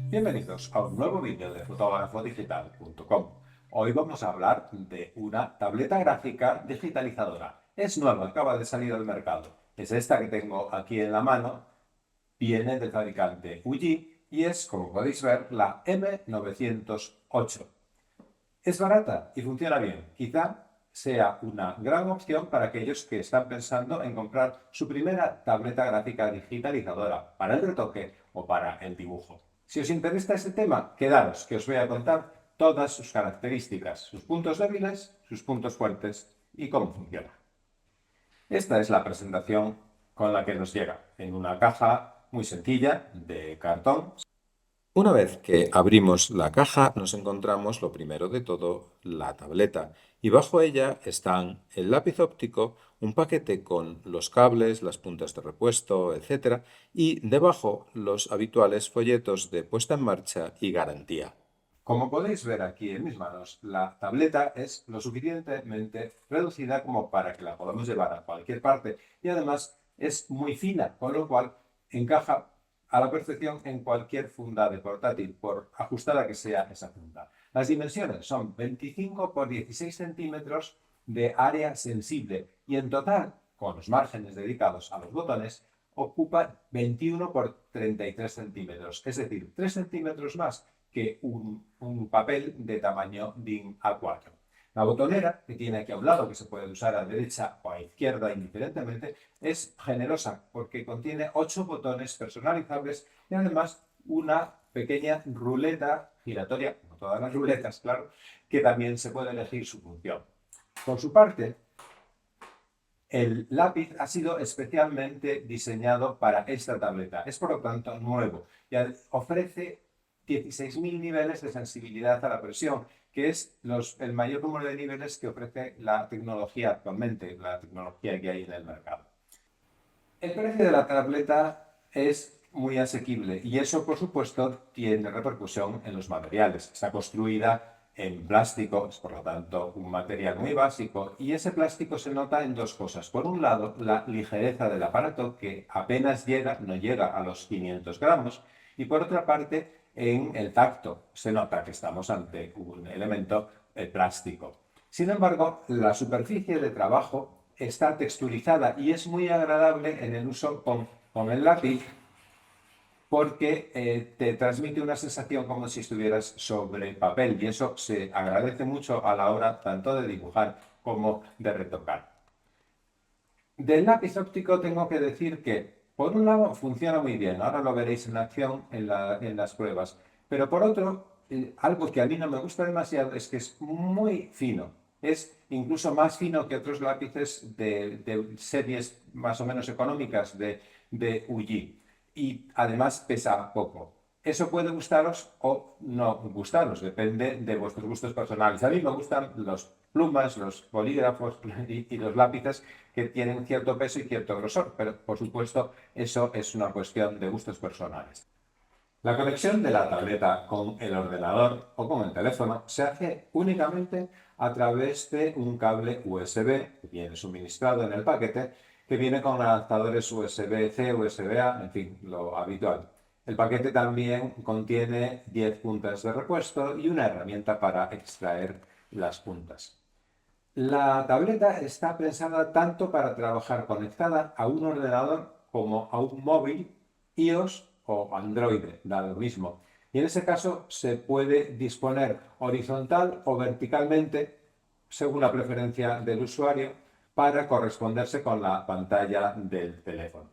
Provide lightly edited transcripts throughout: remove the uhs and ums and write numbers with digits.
Bienvenidos a un nuevo vídeo de fotógrafodigital.com. Hoy vamos a hablar de una tableta gráfica digitalizadora. Es nueva, acaba de salir al mercado. Es esta que tengo aquí en la mano, viene del fabricante UJI y es, como podéis ver, la M908. Es barata y funciona bien. Quizá sea una gran opción para aquellos que están pensando en comprar su primera tableta gráfica digitalizadora para el retoque o para el dibujo. Si os interesa este tema, quedaros, que os voy a contar todas sus características, sus puntos débiles, sus puntos fuertes y cómo funciona. Esta es la presentación con la que nos llega, en una caja muy sencilla de cartón. Una vez que abrimos la caja, nos encontramos lo primero de todo, la tableta, y bajo ella están el lápiz óptico, un paquete con los cables, las puntas de repuesto, etc., y debajo los habituales folletos de puesta en marcha y garantía. Como podéis ver aquí en mis manos, la tableta es lo suficientemente reducida como para que la podamos llevar a cualquier parte y además es muy fina, con lo cual encaja a la perfección en cualquier funda de portátil, por ajustada que sea esa funda. Las dimensiones son 25 por 16 centímetros de área sensible y en total, con los márgenes dedicados a los botones, ocupa 21 por 33 centímetros, es decir, 3 centímetros más que un papel de tamaño DIN A4. La botonera, que tiene aquí a un lado, que se puede usar a derecha o a izquierda indiferentemente, es generosa porque contiene 8 botones personalizables y además una pequeña ruleta giratoria, como todas las ruletas, claro, que también se puede elegir su función. Por su parte, el lápiz ha sido especialmente diseñado para esta tableta. Es por lo tanto nuevo y ofrece 16.000 niveles de sensibilidad a la presión, que es el mayor número de niveles que ofrece la tecnología actualmente, la tecnología que hay en el mercado. El precio de la tableta es muy asequible y eso, por supuesto, tiene repercusión en los materiales. Está construida en plástico, es por lo tanto un material muy básico y ese plástico se nota en dos cosas. Por un lado, la ligereza del aparato, que apenas no llega a los 500 gramos, y por otra parte, en el tacto. Se nota que estamos ante un elemento plástico. Sin embargo, la superficie de trabajo está texturizada y es muy agradable en el uso con el lápiz porque te transmite una sensación como si estuvieras sobre papel y eso se agradece mucho a la hora tanto de dibujar como de retocar. Del lápiz óptico tengo que decir que, por un lado, funciona muy bien, ahora lo veréis en acción en las pruebas, pero por otro, algo que a mí no me gusta demasiado es que es muy fino, es incluso más fino que otros lápices de series más o menos económicas de UJI y además pesa poco. Eso puede gustaros o no gustaros, depende de vuestros gustos personales. A mí me gustan los plumas, los bolígrafos y los lápices que tienen cierto peso y cierto grosor, pero por supuesto eso es una cuestión de gustos personales. La conexión de la tableta con el ordenador o con el teléfono se hace únicamente a través de un cable USB que viene suministrado en el paquete, que viene con adaptadores USB-C, USB-A, en fin, lo habitual. El paquete también contiene 10 puntas de repuesto y una herramienta para extraer las puntas. La tableta está pensada tanto para trabajar conectada a un ordenador como a un móvil, iOS o Android, da lo mismo. Y en ese caso se puede disponer horizontal o verticalmente, según la preferencia del usuario, para corresponderse con la pantalla del teléfono.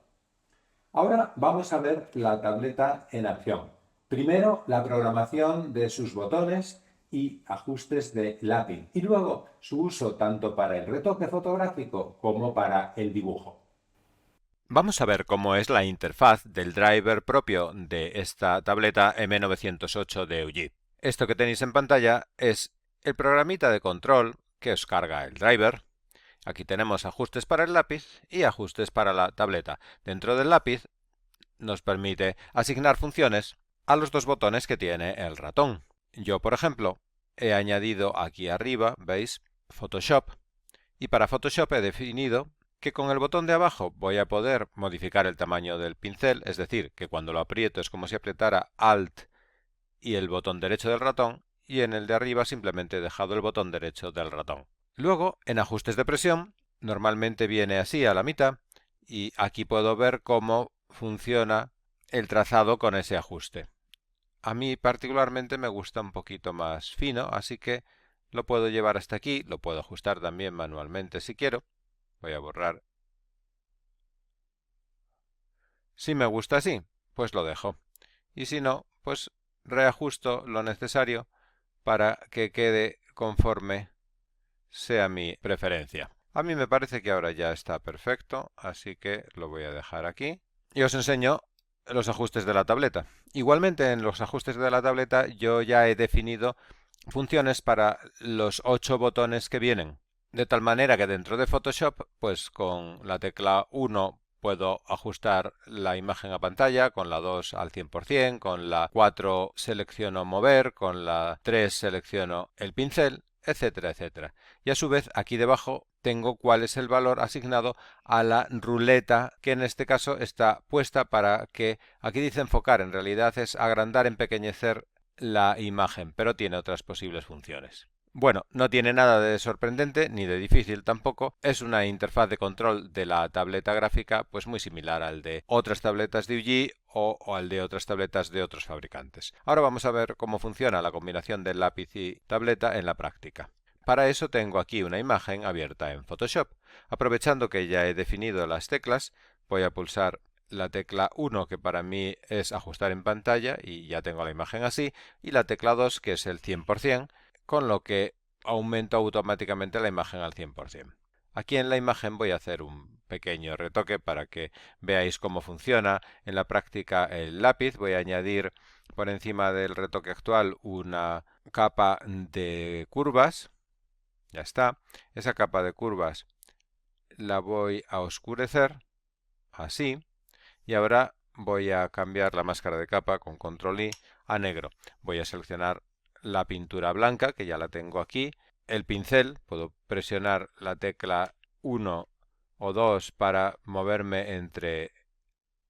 Ahora vamos a ver la tableta en acción. Primero, la programación de sus botones y ajustes de lápiz y luego su uso tanto para el retoque fotográfico como para el dibujo. Vamos a ver cómo es la interfaz del driver propio de esta tableta M908 de UJI. Esto que tenéis en pantalla es el programita de control que os carga el driver. Aquí tenemos ajustes para el lápiz y ajustes para la tableta. Dentro del lápiz nos permite asignar funciones a los dos botones que tiene el ratón. Yo, por ejemplo, he añadido aquí arriba, ¿veis? Photoshop. Y para Photoshop he definido que con el botón de abajo voy a poder modificar el tamaño del pincel, es decir, que cuando lo aprieto es como si apretara Alt y el botón derecho del ratón, y en el de arriba simplemente he dejado el botón derecho del ratón. Luego, en ajustes de presión, normalmente viene así a la mitad, y aquí puedo ver cómo funciona el trazado con ese ajuste. A mí particularmente me gusta un poquito más fino, así que lo puedo llevar hasta aquí, lo puedo ajustar también manualmente si quiero. Voy a borrar. Si me gusta así, pues lo dejo. Y si no, pues reajusto lo necesario para que quede conforme sea mi preferencia. A mí me parece que ahora ya está perfecto, así que lo voy a dejar aquí. Y os enseño los ajustes de la tableta. Igualmente en los ajustes de la tableta yo ya he definido funciones para los 8 botones que vienen. De tal manera que dentro de Photoshop, pues con la tecla 1 puedo ajustar la imagen a pantalla, con la 2 al 100%, con la 4 selecciono mover, con la 3 selecciono el pincel, etcétera, etcétera. Y a su vez aquí debajo tengo cuál es el valor asignado a la ruleta, que en este caso está puesta para que, aquí dice enfocar, en realidad es agrandar, empequeñecer la imagen, pero tiene otras posibles funciones. Bueno, no tiene nada de sorprendente ni de difícil tampoco. Es una interfaz de control de la tableta gráfica pues muy similar al de otras tabletas de UG o al de otras tabletas de otros fabricantes. Ahora vamos a ver cómo funciona la combinación de lápiz y tableta en la práctica. Para eso tengo aquí una imagen abierta en Photoshop. Aprovechando que ya he definido las teclas, voy a pulsar la tecla 1, que para mí es ajustar en pantalla, y ya tengo la imagen así, y la tecla 2, que es el 100%, con lo que aumento automáticamente la imagen al 100%. Aquí en la imagen voy a hacer un pequeño retoque para que veáis cómo funciona en la práctica el lápiz. Voy a añadir por encima del retoque actual una capa de curvas. Ya está. Esa capa de curvas la voy a oscurecer, así. Y ahora voy a cambiar la máscara de capa con control I a negro. Voy a seleccionar la pintura blanca, que ya la tengo aquí. El pincel, puedo presionar la tecla 1 o 2 para moverme entre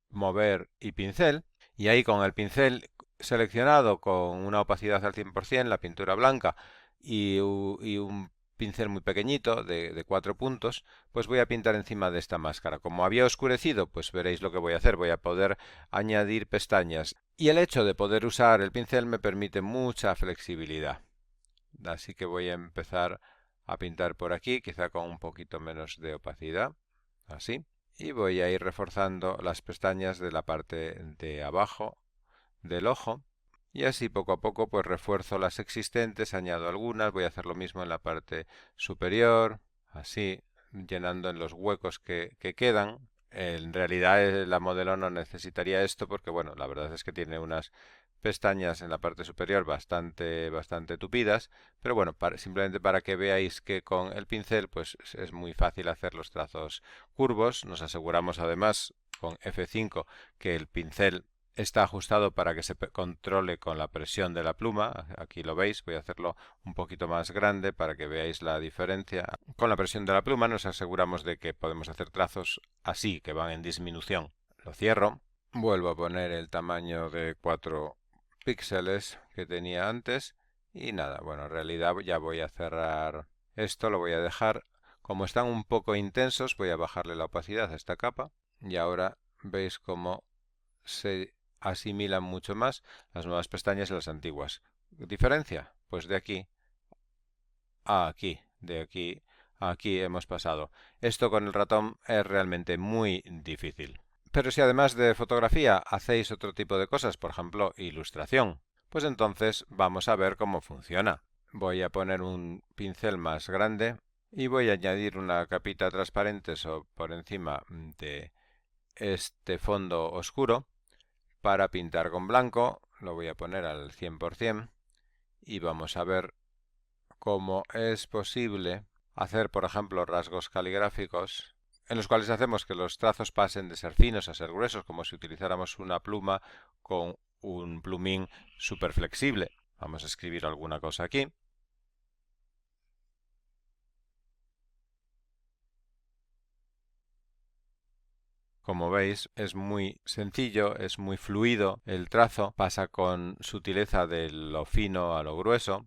mover y pincel. Y ahí con el pincel seleccionado con una opacidad al 100%, la pintura blanca y un pincel muy pequeñito de 4 puntos, pues voy a pintar encima de esta máscara. Como había oscurecido, pues veréis lo que voy a hacer. Voy a poder añadir pestañas. Y el hecho de poder usar el pincel me permite mucha flexibilidad. Así que voy a empezar a pintar por aquí, quizá con un poquito menos de opacidad. Así. Y voy a ir reforzando las pestañas de la parte de abajo del ojo. Y así poco a poco pues refuerzo las existentes, añado algunas, voy a hacer lo mismo en la parte superior, así, llenando en los huecos que quedan. En realidad la modelo no necesitaría esto porque, bueno, la verdad es que tiene unas pestañas en la parte superior bastante tupidas, pero bueno, simplemente para que veáis que con el pincel pues es muy fácil hacer los trazos curvos. Nos aseguramos además con F5 que el pincel está ajustado para que se controle con la presión de la pluma. Aquí lo veis, voy a hacerlo un poquito más grande para que veáis la diferencia. Con la presión de la pluma nos aseguramos de que podemos hacer trazos así, que van en disminución. Lo cierro, vuelvo a poner el tamaño de 4 píxeles que tenía antes y nada, bueno, en realidad ya voy a cerrar esto, lo voy a dejar. Como están un poco intensos, voy a bajarle la opacidad a esta capa y ahora veis cómo se asimilan mucho más las nuevas pestañas y las antiguas. ¿Diferencia? Pues de aquí a aquí, de aquí a aquí hemos pasado. Esto con el ratón es realmente muy difícil. Pero si además de fotografía hacéis otro tipo de cosas, por ejemplo, ilustración, pues entonces vamos a ver cómo funciona. Voy a poner un pincel más grande y voy a añadir una capita transparente por encima de este fondo oscuro. Para pintar con blanco lo voy a poner al 100% y vamos a ver cómo es posible hacer, por ejemplo, rasgos caligráficos en los cuales hacemos que los trazos pasen de ser finos a ser gruesos, como si utilizáramos una pluma con un plumín súper flexible. Vamos a escribir alguna cosa aquí. Como veis, es muy sencillo, es muy fluido, el trazo pasa con sutileza de lo fino a lo grueso.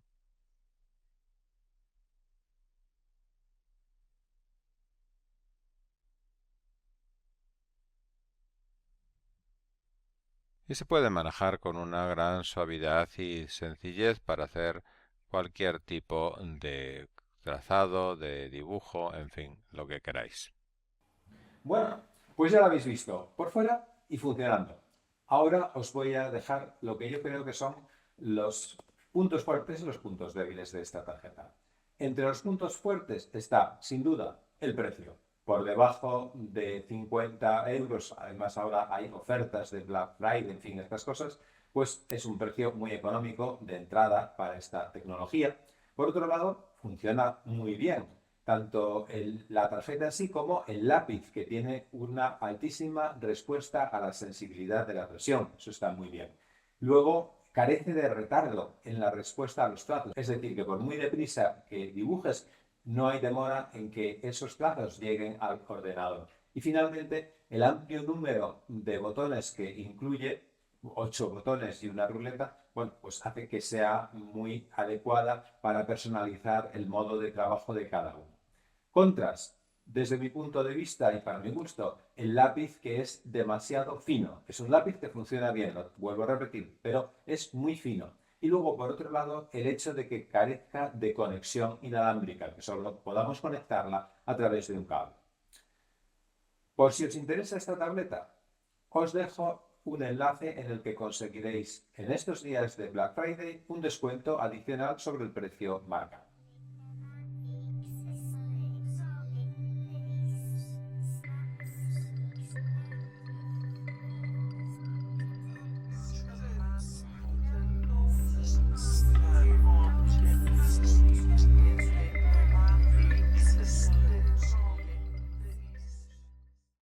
Y se puede manejar con una gran suavidad y sencillez para hacer cualquier tipo de trazado, de dibujo, en fin, lo que queráis. Bueno, pues ya lo habéis visto, por fuera y funcionando. Ahora os voy a dejar lo que yo creo que son los puntos fuertes y los puntos débiles de esta tarjeta. Entre los puntos fuertes está, sin duda, el precio. Por debajo de 50 euros, además ahora hay ofertas de Black Friday, en fin, estas cosas, pues es un precio muy económico de entrada para esta tecnología. Por otro lado, funciona muy bien tanto la tarjeta en sí como el lápiz, que tiene una altísima respuesta a la sensibilidad de la presión. Eso está muy bien. Luego, carece de retardo en la respuesta a los trazos. Es decir, que por muy deprisa que dibujes, no hay demora en que esos trazos lleguen al ordenador. Y finalmente, el amplio número de botones que incluye, 8 botones y una ruleta, bueno, pues hace que sea muy adecuada para personalizar el modo de trabajo de cada uno. Contras, desde mi punto de vista y para mi gusto, el lápiz que es demasiado fino. Es un lápiz que funciona bien, lo vuelvo a repetir, pero es muy fino. Y luego, por otro lado, el hecho de que carezca de conexión inalámbrica, que solo podamos conectarla a través de un cable. Por si os interesa esta tableta, os dejo un enlace en el que conseguiréis en estos días de Black Friday un descuento adicional sobre el precio marca.